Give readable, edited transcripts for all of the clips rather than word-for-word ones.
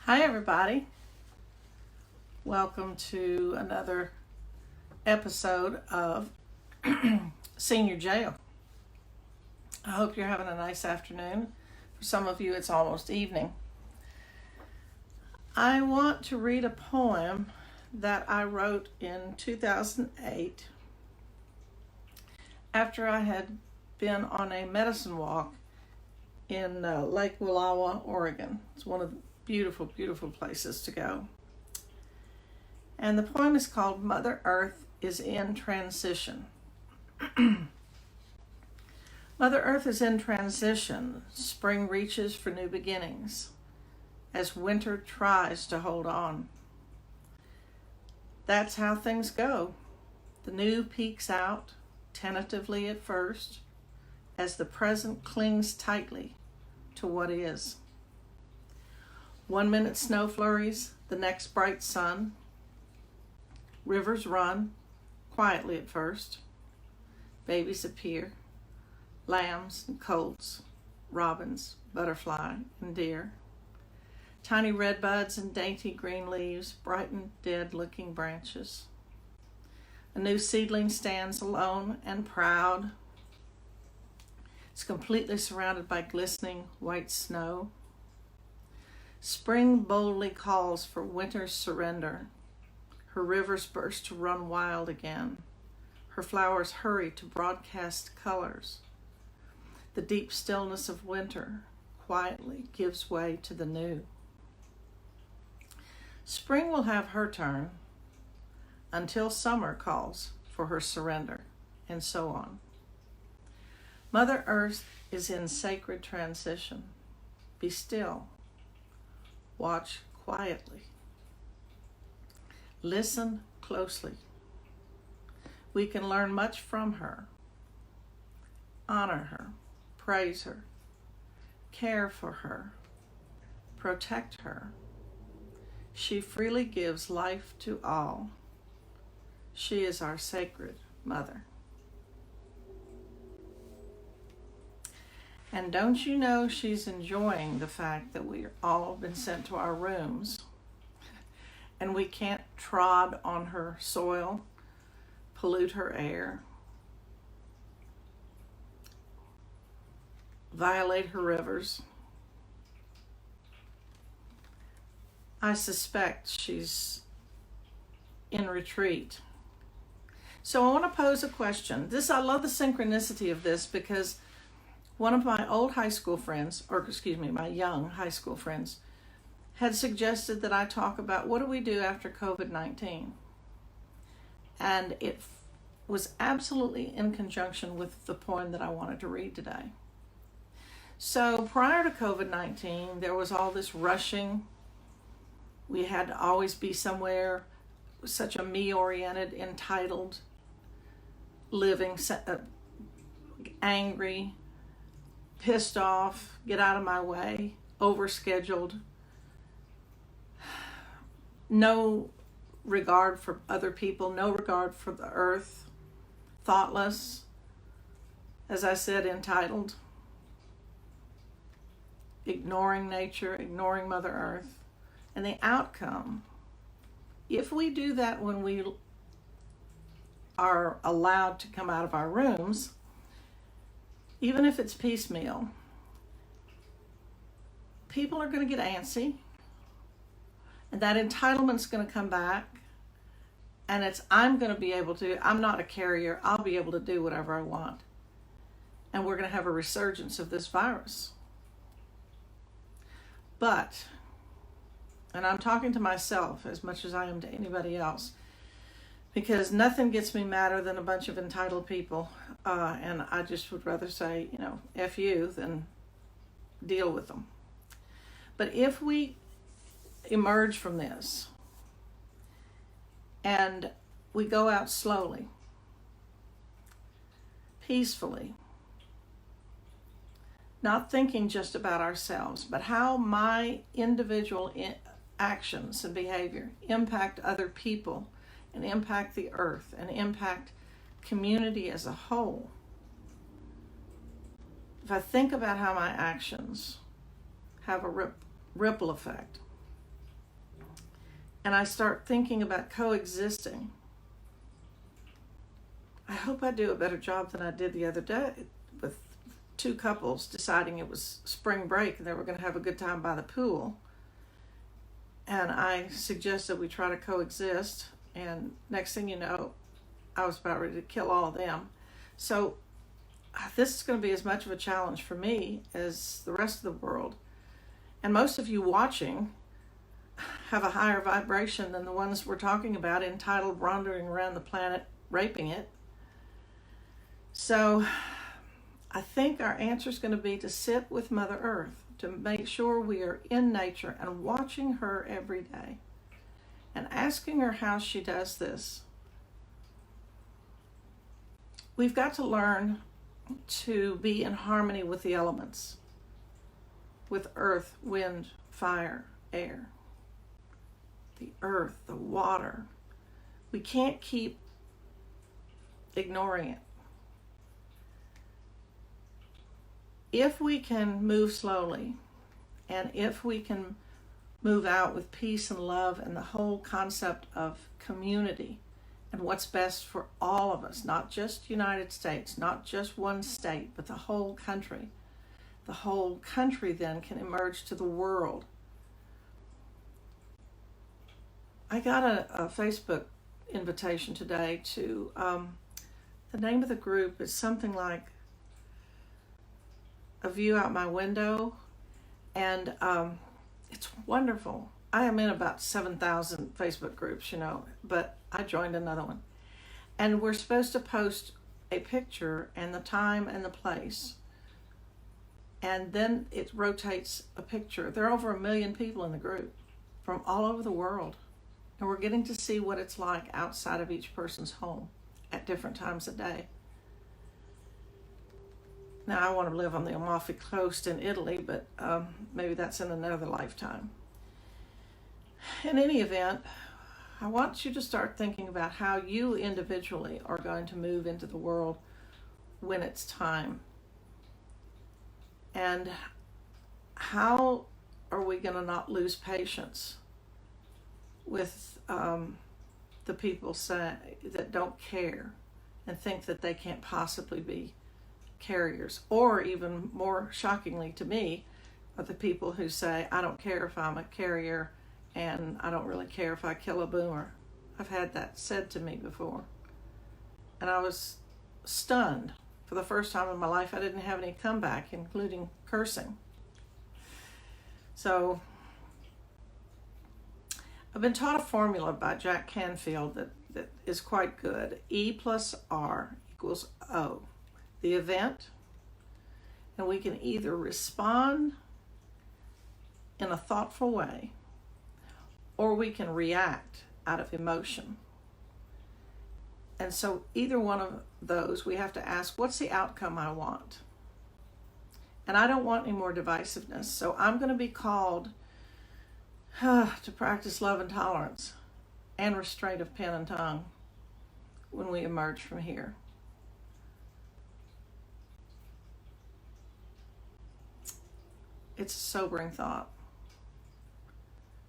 Hi, everybody. Welcome to another episode of Senior Jail. I hope you're having a nice afternoon. For some of you, it's almost evening. I want to read a poem that I wrote in 2008 after I had been on a medicine walk in Lake Wallowa, Oregon. It's one of the beautiful, beautiful places to go. And the poem is called Mother Earth is in Transition. Mother Earth is in transition. Spring reaches for new beginnings as winter tries to hold on. That's how things go. The new peeks out, tentatively at first, as the present clings tightly to what is. 1 minute snow flurries, the next bright sun. Rivers run, quietly at first. Babies appear, lambs and colts, robins, butterfly, and deer. Tiny red buds and dainty green leaves brighten dead-looking branches. A new seedling stands alone and proud. It's completely surrounded by glistening white snow. Spring boldly calls for winter's surrender. Her rivers burst to run wild again. Her flowers hurry to broadcast colors. The deep stillness of winter quietly gives way to the new. Spring will have her turn until summer calls for her surrender, and so on. Mother Earth is in sacred transition. Be still. Watch quietly. Listen closely. We can learn much from her. Honor her. Praise her. Care for her. Protect her. She freely gives life to all. She is our sacred mother. And don't you know she's enjoying the fact that we've all been sent to our rooms and we can't trod on her soil, pollute her air, violate her rivers. I suspect she's in retreat. So I want to pose a question. I love the synchronicity of this because one of my old high school friends, my young high school friends, had suggested that I talk about what do we do after COVID-19. And it was absolutely in conjunction with the poem that I wanted to read today. So prior to COVID-19, there was all this rushing. We had to always be somewhere, such a me-oriented, entitled living, angry, pissed off, get out of my way, overscheduled, no regard for other people, no regard for the earth, thoughtless, as I said, entitled, ignoring nature, ignoring Mother Earth. And the outcome, if we do that when we are allowed to come out of our rooms, even if it's piecemeal, people are going to get antsy, and that entitlement's going to come back, and I'm going to be able to, I'm not a carrier, I'll be able to do whatever I want. And we're going to have a resurgence of this virus. But, and I'm talking to myself as much as I am to anybody else, because nothing gets me madder than a bunch of entitled people. And I just would rather say, F you than deal with them. But if we emerge from this and we go out slowly, peacefully, not thinking just about ourselves, but how my individual actions and behavior impact other people and impact the earth and impact community as a whole. If I think about how my actions have a ripple effect, and I start thinking about coexisting, I hope I do a better job than I did the other day with two couples deciding it was spring break and they were going to have a good time by the pool. And I suggested we try to coexist, and next thing you know, I was about ready to kill all of them. So this is going to be as much of a challenge for me as the rest of the world. And most of you watching have a higher vibration than the ones we're talking about, entitled Wandering Around the Planet Raping It. So I think our answer is going to be to sit with Mother Earth, to make sure we are in nature and watching her every day and asking her how she does this. We've got to learn to be in harmony with the elements, with earth, wind, fire, air, the earth, the water. We can't keep ignoring it. If we can move slowly, and if we can move out with peace and love and the whole concept of community and what's best for all of us, not just United States, not just one state, but the whole country. The whole country then can emerge to the world. I got a Facebook invitation today to, the name of the group is something like A View Out My Window, and it's wonderful. I am in about 7,000 Facebook groups, but I joined another one. And we're supposed to post a picture and the time and the place. And then it rotates a picture. There are over 1 million people in the group from all over the world. And we're getting to see what it's like outside of each person's home at different times of day. Now, I want to live on the Amalfi Coast in Italy, but maybe that's in another lifetime. In any event, I want you to start thinking about how you individually are going to move into the world when it's time. And how are we going to not lose patience with the people that don't care and think that they can't possibly be carriers? Or even more shockingly to me are the people who say, I don't care if I'm a carrier and I don't really care if I kill a boomer. I've had that said to me before. And I was stunned. For the first time in my life, I didn't have any comeback, including cursing. So I've been taught a formula by Jack Canfield that is quite good. E plus R equals O. The event, and we can either respond in a thoughtful way or we can react out of emotion. And so either one of those, we have to ask, what's the outcome I want? And I don't want any more divisiveness, so I'm going to be called to practice love and tolerance and restraint of pen and tongue when we emerge from here. It's a sobering thought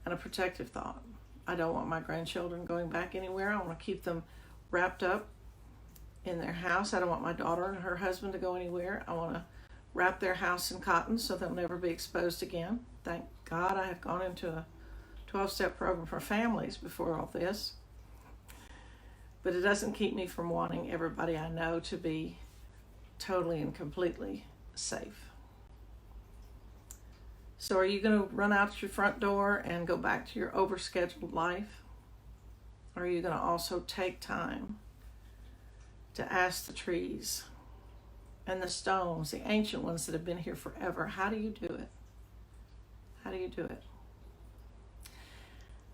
and a protective thought. I don't want my grandchildren going back anywhere. I want to keep them wrapped up in their house. I don't want my daughter and her husband to go anywhere. I want to wrap their house in cotton so they'll never be exposed again. Thank God I have gone into a 12-step program for families before all this. But it doesn't keep me from wanting everybody I know to be totally and completely safe. So are you going to run out your front door and go back to your overscheduled life? Or are you going to also take time to ask the trees and the stones, the ancient ones that have been here forever, how do you do it? How do you do it?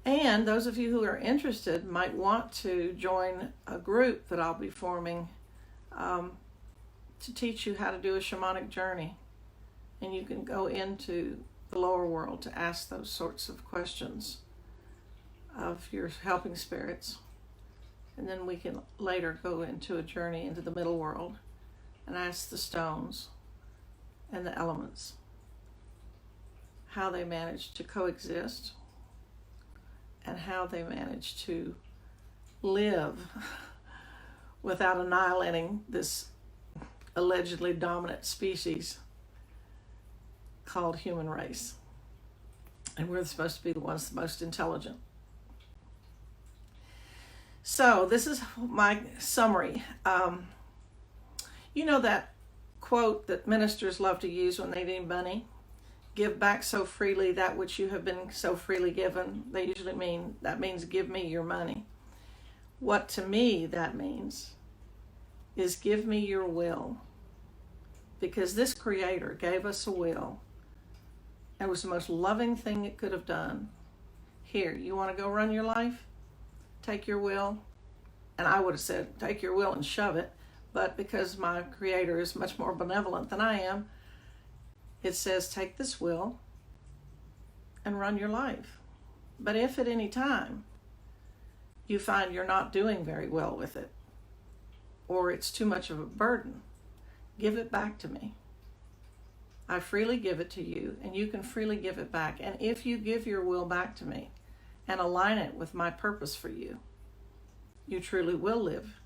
And those of you who are interested might want to join a group that I'll be forming to teach you how to do a shamanic journey. And you can go into the lower world to ask those sorts of questions of your helping spirits. And then we can later go into a journey into the middle world and ask the stones and the elements how they manage to coexist and how they manage to live without annihilating this allegedly dominant species called human race. And we're supposed to be the ones the most intelligent. So this is my summary. You know that quote that ministers love to use when they need money? Give back so freely that which you have been so freely given. They usually mean, that means give me your money. What to me that means is give me your will. Because this Creator gave us a will. It was the most loving thing it could have done. Here, you want to go run your life? Take your will. And I would have said, take your will and shove it. But because my Creator is much more benevolent than I am, it says, take this will and run your life. But if at any time you find you're not doing very well with it, or it's too much of a burden, give it back to me. I freely give it to you, and you can freely give it back. And if you give your will back to me and align it with my purpose for you, you truly will live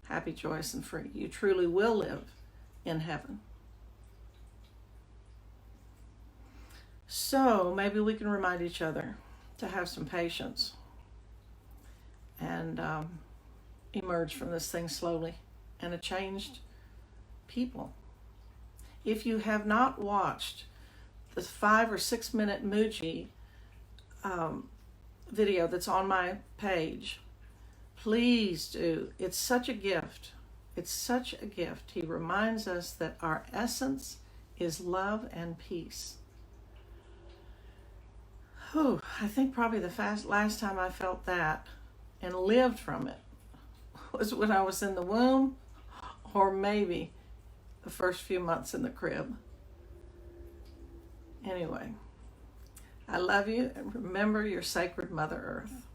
happy, joyous, and free. You truly will live in heaven. So maybe we can remind each other to have some patience and emerge from this thing slowly and a changed people. If you have not watched the 5 or 6 minute Muji video that's on my page, please do. It's such a gift. It's such a gift. He reminds us that our essence is love and peace. Whew, I think probably the last time I felt that and lived from it was when I was in the womb, or maybe the first few months in the crib. Anyway, I love you, and remember your sacred Mother Earth.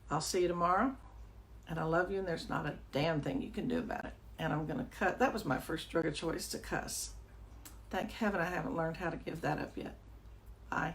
I'll see you tomorrow, and I love you, and there's not a damn thing you can do about it. And I'm going to cut. That was my first drug of choice, to cuss. Thank heaven I haven't learned how to give that up yet. Bye.